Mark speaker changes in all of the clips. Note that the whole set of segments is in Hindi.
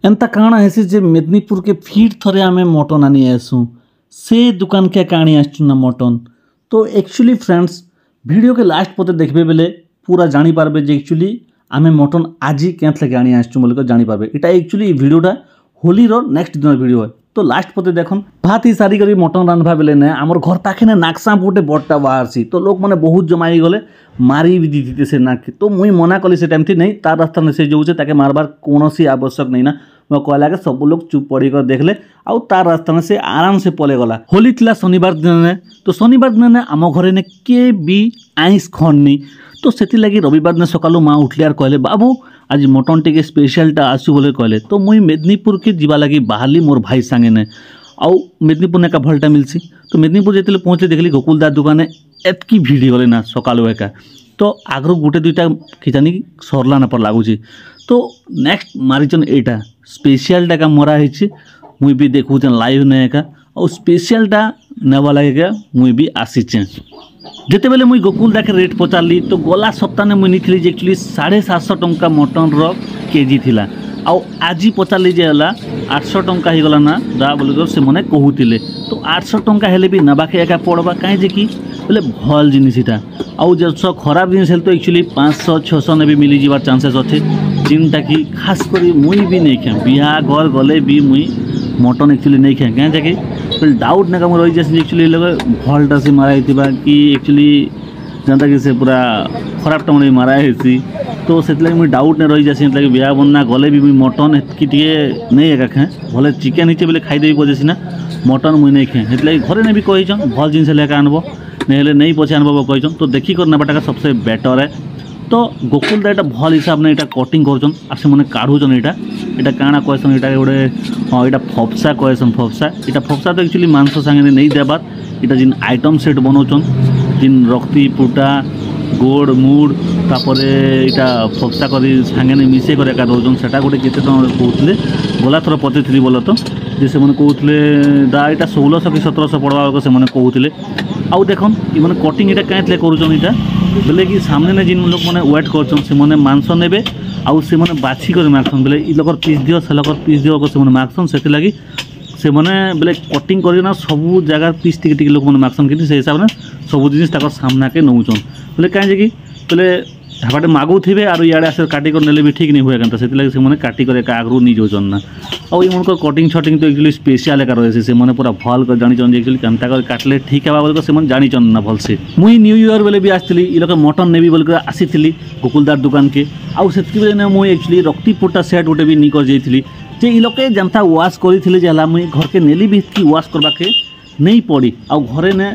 Speaker 1: एंता काଣା हेसी जे मेदिनीपुर के फिर थरे आमे मटन आनी आसू से दुकान के काणी आसचु ना मटन। तो एक्चुअली फ्रेंड्स वीडियो के लास्ट पते देखबे बेले पूरा जानी पारबे जे एक्चुअली आमे मटन आजी केंत लगे आनी आसचु बोले जानी पारबे। एटा एक्चुअली वीडियोटा होली रो नेक्स्ट दिन वीडियो है। तो लास्ट पते देखन भात ही सारी करी मटन रांधबा बेले ने हमर घर पाखे ने नाकसा गोटे बड़टा बाहरसी। तो लोग माने बहुत जमाई गले मारी भी दीदी से नाक। तो मुई मना कली से टाइम थी नहीं तार रास्ता में से जो ताके मारबार कौनसी आवश्यक नहीं ना। मैं कहला के सब लोग चुप पड़ी कर देख ले आउ तार रास्ता में से आराम से पले गला। होली थिला शनिवार दिन ने तो शनिवार दिन ने आम घरे ने के भी आइस खन्नी। तो सेति लगी रविवार दिन सकालू माँ उठले और कहले बाबू आज मटन टिके स्पेशलटा आसू बोले कहले। तो मुई मेदिनीपुर के जीवा लगी बाहरली मोर भाई सांगे ने आउ मेदिनीपुर ने का भलटा मिलसी। तो मेदिनीपुर जेते पहुँचले देखली गोकुलदार दुकाने एतकी भीड़ गले ना सकालू एका। तो आगरू गोटे दुईटा किजानी सरला ना पर लागुची। तो नेक्स्ट मारिचन एटा स्पेशलटा का मरा है मुई भी देखू लाइव ने एका और स्पेशलटा नेवा लगे मुई भी आसीचे। जिते बेले मुई गोकुलदा के रेट पचारली तो गला सप्ताह ने मुई नीली एक्चुअली 750 टंका मटन रो केजी थिला आउ आज पचारली जे हला 800 टंका ही गला ना दा बोले से मने कहूतिले। तो 800 टंका हेले भी नबाके एका पड़बा काहे जे कि बोले भल जिनिसटा आउ जो खराब जिनिस हेल तो एक्चुअली 500-600 ने भी मिली जीवार चांसेस अच्छे जिनटा कि खास करी मुई भी नहीं खाए बिहा घर गले भी मुई मटन एक्चुअली नहीं खाए क्या जाके फिर डाउट ना कम रही जैसे एक्चुअली लोग भलटा से मारा कि एक्चुअली जनता कि से पूरा खराब टाइम में मारा है। तो से मुझे डाउट नहीं रही जैसे मतलब बिहा बन्ना गले भी मुई मटन कि नहीं एका खाए भले चिकेन नीचे बोले खाईदेवी पचे ना मटन मुई नहीं खाए से घरे ने भी कहीचन भल जिनस लेकर आनब नहीं पचे आनब कहीचन। तो देखी कर नाटा सबसे बेटर है। तो गोकुलदा एटा भल हिसाब ने एटा कटिंग करछन आ से मने काढुछन एटा काना कहसन एटा गोटे हां एटा फपसा कहसन फपसा तो एक्चुअली मांस संगे नहीं देबार एटा जिन आइटम सेट बनौछन जिन रक्ति पुटा गोड़ मुड़ तापरे एटा फपसा करी संगे ने मिसे कर एका दौछन सेटा गोटे केते टका कहउतले गला थर पतेथली बोल तो जे से मने कहउतले दा एटा 1600 कि 1700 पड़वा से मने कहउतले। आउ देखन इ मने कटिंग एटा काहेतले करूछन एटा बोले कि सामने ने जिन लोग मैंने वेट कर से मैंने मांस ने आउ से मैंने बाछी कर मागसन बोले इ लोकर पीस दियो से लोकर पीस दियो से मैंने मागसन से लगी से मैंने बोले कटिंग करना सब जगह पीस टिके टिके लोग मैंने मागसन कि से हिसाब से सब जिन सामना के नौचन बोले कहीं कि बोले ढाबाटे मागु थे और इे आस काटिक नेले भी ठीक नहीं हुए से मैंने काटिक आगू नहीं जाऊन ना और ये मन कटिंग छटिंग तो एक्चुअली स्पेशल एक रही से मैंने पूरा भल कर जान एक्चुअली केनता कर काटले ठीक है बोल से जान ना भल से। मुई न्यू ईयर बेले भी आसती ये लोग मटन नेबी बोल आसी गोकुलदार दुकान के आउ से मुई एक्चुअली रक्ति पुटा सेट गोटे भी नहीं कर जाइली जे ये लोग जनता वाश करी मुई घर के नेली भी इतकी वाश करवा के नहीं पड़ी आउ घरे ने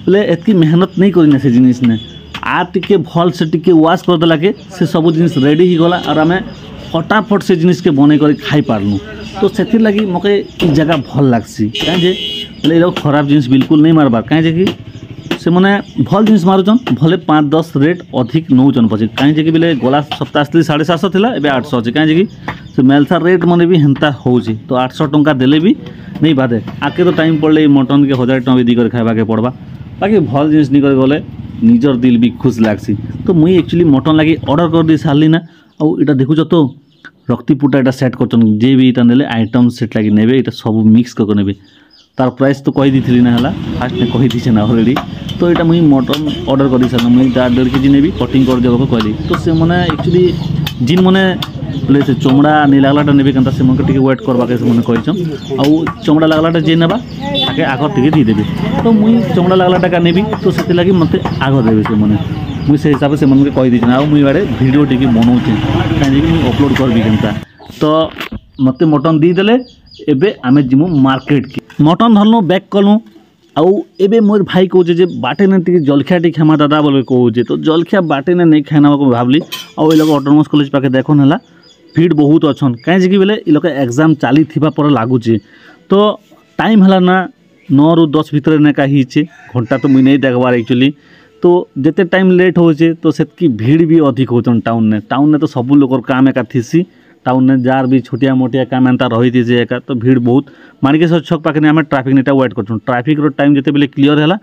Speaker 1: बोले एतकी मेहनत नहीं करना से जिनिस ने आ टिके भल से टिके वाश कर देला के से सब जिनिस रेडी ही गला और आमे फटाफट से जिनिस के बने कर खाई पारलु। तो से लगी मके इ जगह भल लागसी कहीं बोले लोग खराब जिनिस बिल्कुल नहीं मारबार कहीं कि से मैंने भल जिनिस मारुचन भले 5-10 रेट अधिक नौचन पचे कहीं कि बोले गला सप्ताह आसली 750 थिला एबे 800 अच्छे कहीं कि से मेलसा रेट मैंने भी हेन्ता होची। तो 800 टंका देले भी नहीं बाधे आके तो टाइम पड़े मटन के 1000 टंका भी दी कर खाइबा के पड़बा बाकी भल जिनिस नहीं कर गले निजर दिल भी खुश लागसी। तो मुई एक्चुअली मटन लगी ऑर्डर कर दी सारी ना आउ इटा देखुच तो रक्ति पुटा एटा सेट करछन जे भी इटा नेले आइटम सेट लगी नेबे इटा सब मिक्स कर नेबे तार प्राइस तो कही दी ना हला फास्ट ने कही दी ना ऑलरेडी। तो यहाँ मुई मटन ऑर्डर कर सारा मुई 1.5 केजी ने भी कटिंग कर देवा कहली। तो से मैंने एक्चुअली जिन मैंने बोले से चमड़ा नहीं लगलाटा ने के से मन वेट करवा के मैंने कहीचन आउ चमड़ा लगलाटा जे नेबा ताके आग टिके दी देबे। तो मुई चमड़ा लगलाटा का नेबी तो से लगी मत आग देवे से मैंने मुई से हिसाब से मन के कही दी आउ मुई बारे वीडियो टिके बनाऊे कहीं मुई अपलोड करबी केनता। तो मत मटन दी देले एबे आमे जिमु मार्केट के मटन धरलु बैक कलु आउ एबे मोर भाई कहूचे जे बाटे ने टिके जलखिया टी खामा दादा बोले कहूचे। तो जलखिया बाटे ने नहीं खाना को भावली आउ ए लोग ऑटोनोमस कॉलेज पाके देखन हला भीड़ बहुत अच्छन कहीं कि बोले ये लोग एग्जाम चली पर लगुचे। तो टाइम है ना 9 ରୁ 10 भितर ने कहीं घंटा तो मुझे नहीं देखबार एक्चुअली। तो जिते टाइम लेट होचे तो सेतकी भीड़ भी अधिक होचन टाउन ने तो सब लोग काम एका थीसी टाउन ने जार भी छोटिया मोटिया काम एंता रही थी एका। तो भीड़ बहुत माणिकेश्वर छक पाखे आम ट्राफिक नेटा वेट कर ट्राफिक रो टाइम जिते बेले क्लियर है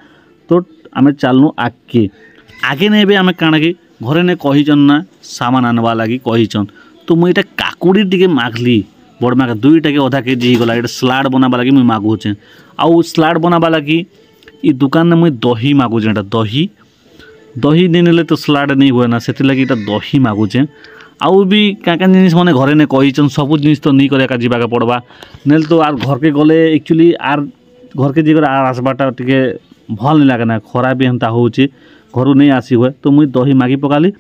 Speaker 1: तो आम चलनु आगे नहीं आम काण कि घरे ने कहीचन ना सामान आनवा लगी कहीचन। तो मुझे काकुड़ी टिके मागली बड़ माँ के 2टा के आधा केजी गला ये सलाड बनाबा लगी मुई मागुचे आउ सलाड बनाबा लगी ई दुकान में मुई दही मागुचे दही दही नहीं नेले तो सलाड नहीं हुए ना से लगी दही मागुचे आउ भी क्या जिनिस मैंने घरे ने कहीचन सब जिनिस तो नहीं करे जावाके पड़वा नेल तो आर घर के गले एक्चुअली आर घर के जी आर आसबाटा टिके भल नहीं लगे ना खरा भी हेन्ता होची घर नहीं आसी हुए तो मुई दही मागी पकाली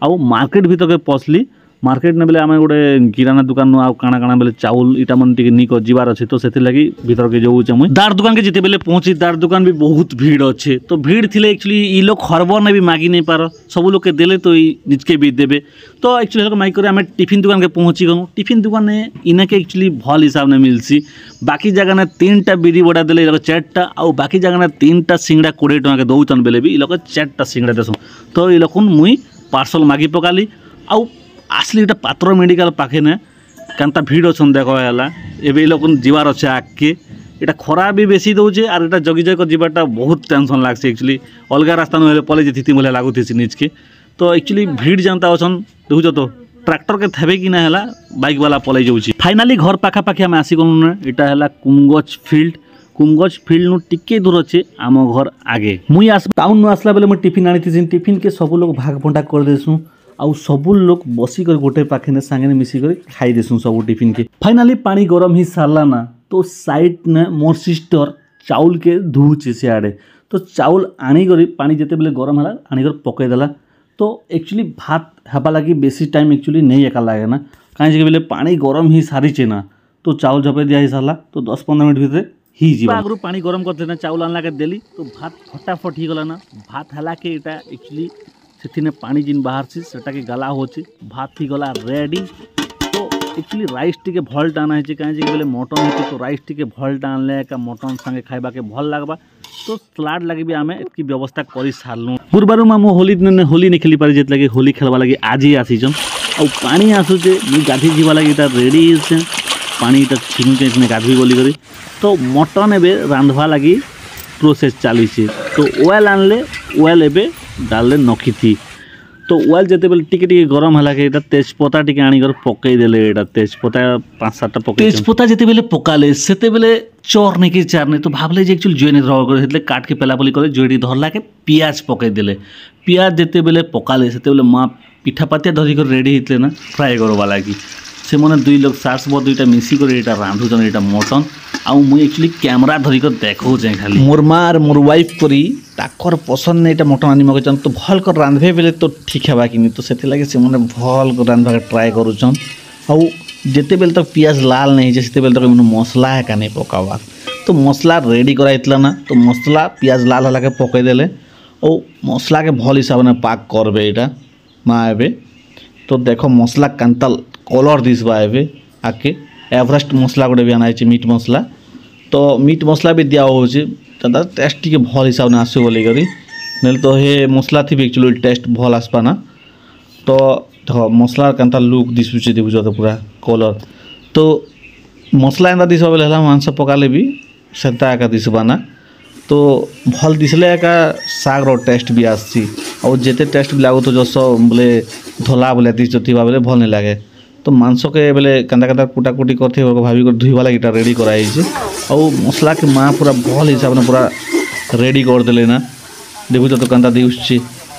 Speaker 1: आउ मार्केट भीतर के पसली मार्केट ने बेले आम गोटे किराना दुकान आउ काଣା काଣା बेले चाउल इटा मन टिके निक जीवार अच्छे तो से लगी भीतर के जाऊे मुई दार दुकान के जिते बेले पहुँची दार दुकान भी बहुत भीड़ अच्छे तो भीड़ थिले एक्चुअली ई लोग खरबर ने भी मागी नहीं पार सब लोग के देले तो निजके भी देवे तो एक्चुअली माइक करे आम टिफिन दुकान के पहुँची गलु टिफिन दुकान ने इना के एक्चुअली भल हिसाब ने मिलसी बाकी जगह ने 3टा बिरी बड़ा देले लोग 4टा आउ बाकी जगह ने 3टा सिंगड़ा 20 टका के दौचन बेले भी लोग 4टा सिंगड़ा देसु तो ये लोग मुई पार्सल मागी पकाली आउ आसली इटा पात्र मेडिकल पाखे ने केनता भीड़ अच्छन देख है लोक जीवार अच्छे आगे इटा खरा भी बेसी दौचे और इटा जगी जग जीवाटा बहुत टेंशन लागसे एक्चुअली अलग रास्ता ना पले जीती भाई लगुथी निजके तो एक्चुअली भीड़ जानता अच्छन देखुच तो ट्रैक्टर के थे कि ना है बाइक वाला पलै जाऊँगी फाइनाली घर पाखापाखि आम आसीगलु ना इटा है कुमगज फील्ड नु टिके दूर अच्छे आम घर आगे मुई टाउन नु आसला बेले मुई टिफिन आनी टिफिन के सब लोग भाग बंटा कर देसुँ आउ सबू लोग बसिक गोटे पाखे सांगे मिसिक खाई देसुँ सब टिफिन के फाइनाली पानी गरम ही सारला ना तो साइड ने मोर सिस्टर चाउल के धुचे सियाड़े तो चाउल आनिक पानी जिते बेले गरम है आनिक पकईदेला तो एक्चुअली भात हेबा लगी बेसी टाइम एक्चुअली नहीं एका लगे ना कहीं बेले पानी गरम ही सारीचे ना तो चाउल झपे दिया ही सारा तो 10-15 मिनट भितर ही जी आगु पानी गरम करते ना चाउल आनला के देली तो भात फटाफट ही गला ना भात हला के इटा एक्चुअली से पानी जिन बाहर सेटा के गला होची भात ही गला रेडी तो एक्चुअली राइस टी भल टाना है कहीं बेले मटन है तो राइस टी भल टाणले का मटन संगे खाइबा के भल लगवा तो सलाड लगे भी आम एतकी व्यवस्था कर सारूँ पूर्वर में होली नहीं खेली पारी जित लगे होली खेलवा लगे आज ही आसीचन आ पानी आसूचे मुझे गाधी जीवा लगे इटा रेडी है पानी इटा छिनुचे गाधी बोली करी तो मटन एवं रांधवा लगी प्रोसेस चली तो ऑयल आनले ऑयल एवं डाले नखी थी तो ऑयल जिते बेले टिके गरम है कि तेजपता टी आनिक पकईदे तेजपता 5-7टा पक तेजपता जिते बेले पकाले से बेले चोर नहीं कि चार नहीं तो भावले एक्चुअली जुए नहीं धर काट के पेलापली करे जुए धरला के पियाज पकईदे पियाज जिते बेले पकाले से बेले माँ पिठापातिया धरिक रेडी होते ना फ्राए करवा लगी से मैंने 2 लोग सास 2टा मिसिक रांधुचन यहाँ मटन आउ मुझे एक्चुअली कैमरा धरिक देखौचे खाली मोर माँ और मोर वाइफ करी ताकर पसंद नहीं मटन आनी मगेचन तो भल कर रांधे बेले तो ठीक है कि नहीं तो से लगे से मैंने भल कर रांधवा ट्राए करुचन आउ जिते बेले तक पियाज लाल नहीं से बेले तक मसला है नहीं पकावार तो मसला रेडी कराइला ना तो मसला पियाज लाल हला के पकईदे और मसला के भल हिसाब से पाक करबे यहाँ माँ एवं तो देखो मसला कांता कलर दिसबा एवं आके एवरेस्ट मसला गोटे भी आना मीट मसला तो मीट मसला भी दिया हो टेस्ट टी भल हिसाब से आसो बोली नहीं तो हे मसला थी एक्चुअली टेस्ट भल आसपा ना तो देखो मसला केनता लुक दिशुचे देखुच तो पूरा कलर तो मसला एंता दिशा बेले मांस पकाले भी सेंता एका दिशबा ना तो भल दिसले एका सागर टेस्ट भी आसी और जेते टेस्ट भी लागो तो जस बोले धला बोले दिश थी बेले भल नहीं लगे तो मांस के बेले केंता कुटाकुटी करते भावी धुईवा लगे रेडी कराई और मसला के माँ पूरा भल हिसाब से पूरा रेडी करदे ना देखुच तो केंता दिशुचे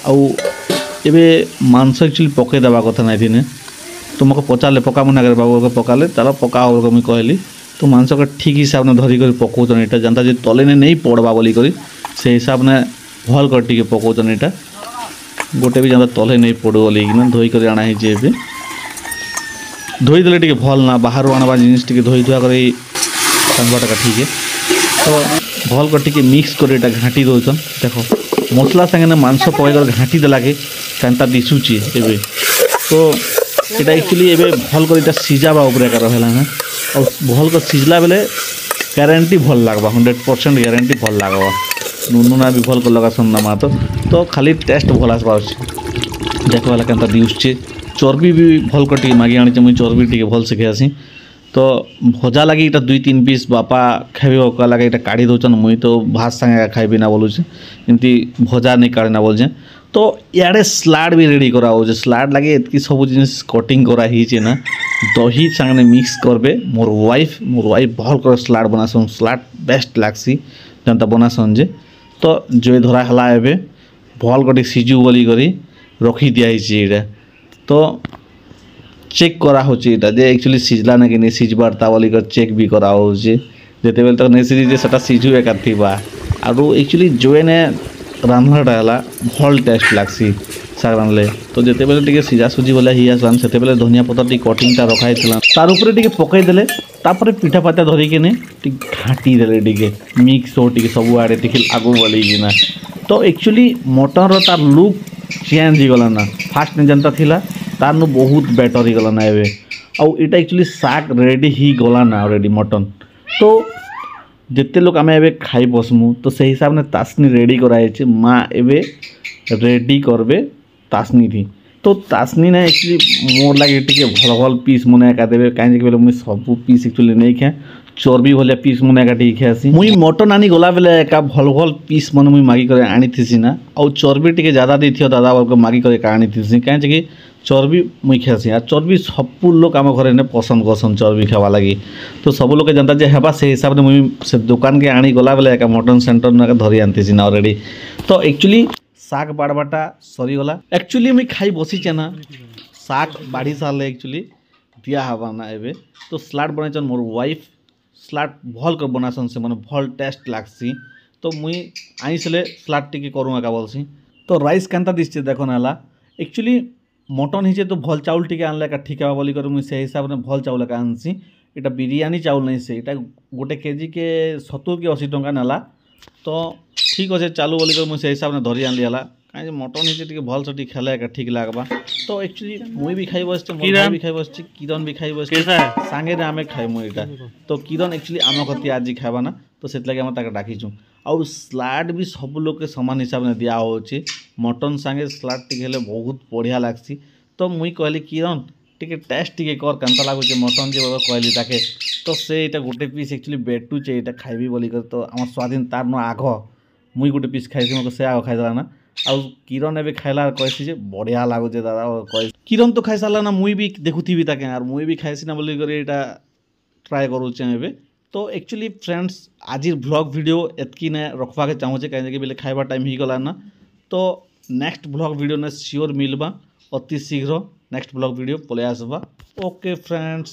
Speaker 1: आबे मांस एक्चुअली पकई देवा कथा ना थी तो मको पचारे पका मना कर बाबू के पकाले चलो पका हो मुझे कहली तो मांस के ठीक हिसाब से धरिक पकाउन यहाँ जानता जी तले ने नहीं पड़वा बोली से हिसाब ने भल कर टी पकाउन यहाँ गोटे भी जानता तले नहीं पड़ो बोली धोईक आना है धोईदे टे भल ना बाहर आनवा जिनिस टी धोई धुआ कर रांधवाटा ठीक है तो भल कर टी मिक्स कर घाटी दौन देखो मसला संगे मांस पकड़ घाटी देला के केनता दिशुची एवं तो यहाँ एक्चुअली एवं भल कर सीझावा रहा ना और भल कर सीझला बेले ग्यारंटी भल लगवा 100% ग्यारंटी भल लगवा नुना भी भल कर लगा सुनना मा तो खाली टेस्ट भल आसवा देखो वाला केनता दिशुचे चर्बी भी भल कर मागी आनी मुझे चर्बी टी भल से खासी तो भजा लगे इटा 2-3 पीस बापा खाइबे लगे इटा काढ़ी दौन मुई तो भात संगे खाइबी ना बोलूचे एमती भजा नहीं काढ़े ना बोलचे तो इे स्लाड भी रेडी करा हो स्लाड लगे एतकी सब जिन कटिंग कराई ना दही सांगे मिक्स करबे मोर वाइफ भल कर स्लाड बनासन स्लाड बेस्ट लागसी जनता बनासन जे तो जो धरा हला एबे भल कर सीजू बोली करी रखी दिया तो चेक करा होचे जे एक्चुअली सिझला ना कि नहीं सिझबार ता बोली कर चेक भी करा होचे जेते बेल तक नहीं सिझे सेटा सिझू एका थिबा आरो एक्चुअली जो ने रान्धलाटा है भल टेस्ट लागसी शाग रांधले तो जिते बेले टिके सीझा सुझी बोले ही आसान से बेले धनिया पतर टी कटिंगटा रखाई तार ऊपर टिके पकई देले तापर पिठा पाता धरिके ने घाटी देले टिके मिक्स हो टिके सब आड़े टिके आगु बोलिकिना तो एक्चुअली मटन रो तार लुक चेंज हो गला ना फास्ट ने जनता थिला तार नु बहुत बेटर ही गला ना एबे आउ इटा एक्चुअली साग रेडी ही गला ना ऑलरेडी मटन तो जिते लोग आम ए खाई बसमु तो से हिसाब ने तासनी रेडी कराई माँ एबे रेडी करबे तासनी थी तो तासनी ने एक्चुअली मोर लगे टे भल भल पीस मन एका देवे कहीं बेले मुझे सब पीस एक्चुअली नहीं खाए चर्बी भलिया पीस मन एका टी खासी मुई मटन आनी गला बेले एका भल भल पीस मन मुई मागी करे आनी थी ना आउ चर्बी टे ज्यादा दी थी दादा बाबू मागी करे आनी थी कहीं कि चर्बी मुई खासी आ चर्बी सब लोग आम घर ने पसंद करसन चर्बी खावा लगी तो सब लोग जानता जे हेबा से हिसाब से मुई से दुकान के आनी गला बेले एका मटन सेंटर में धरी आनी ना ऑलरेडी तो एक्चुअली साग बाड़बाटा सरीगला एक्चुअली मुई खाई बसीचे ना साग बाढ़ी सारे एक्चुअली दिया हवा ना एबे तो स्लाड बनाइछन मोर वाइफ स्लाड भल कर बनासन से माने भल टेस्ट लागसी तो मुई आईसले स्लाड टिके करूँ एका बोलसी तो राइस केनता दिसছে देखो नाला एक्चुअली मटन हिचे तो भल चाउल टिके आनले का ठीक है बोली कर मुई से हिसाब ने भल चाउल का आनसी इटा बिरियानी चाउल नहीं से इटा गोटे केजी के 70 कि 80 टंका नाला तो ठीक अच्छे चालू बोली कर मुझे हिसाब से धरी आनली है कहीं मटन हिचे टी भल से खेले ठीक लगवा तो एक्चुअली मुई भी खाई बस भी खाई बस किरण भी खाई बस सांगे आम खाए मुईटा तो किरण एक्चुअली आम कति आज खावा ना तो से डाकीचु आउ स्लाड भी सब लोग के समान हिसाब से दिया होचे मटन सांगे स्लाड टी हेले बहुत बढ़िया लागसी तो मुई कहली किरण टिके टेस्ट टिके कर केनता लागुचे मटन जे कहली ताके तो से इटा गोटे पीस एक्चुअली बेटुचे इटा खाइबी बोली कर तो आम स्वाधीन तार न आग मुई गोटे पीस खाई मत से आग खाईदेला ना आउ किरण एबे खाइला कहसी जे बढ़िया लागुचे दादा कह किरण तो खाई सारा ना मुई भी देखुथी ताके यार मुई भी खाइसी ना बोली कर इटा ट्राए करूचे एबे तो एक्चुअली फ्रेंड्स आज ब्लॉग वीडियो एतकी ने रखवा के चाहूचे कहीं बेले खाइबा टाइम ही गला ना तो नेक्स्ट ब्लॉग वीडियो ने सियोर मिलबा अति शीघ्र नेक्स्ट ब्लॉग वीडियो पले आसबा ओके फ्रेंड्स।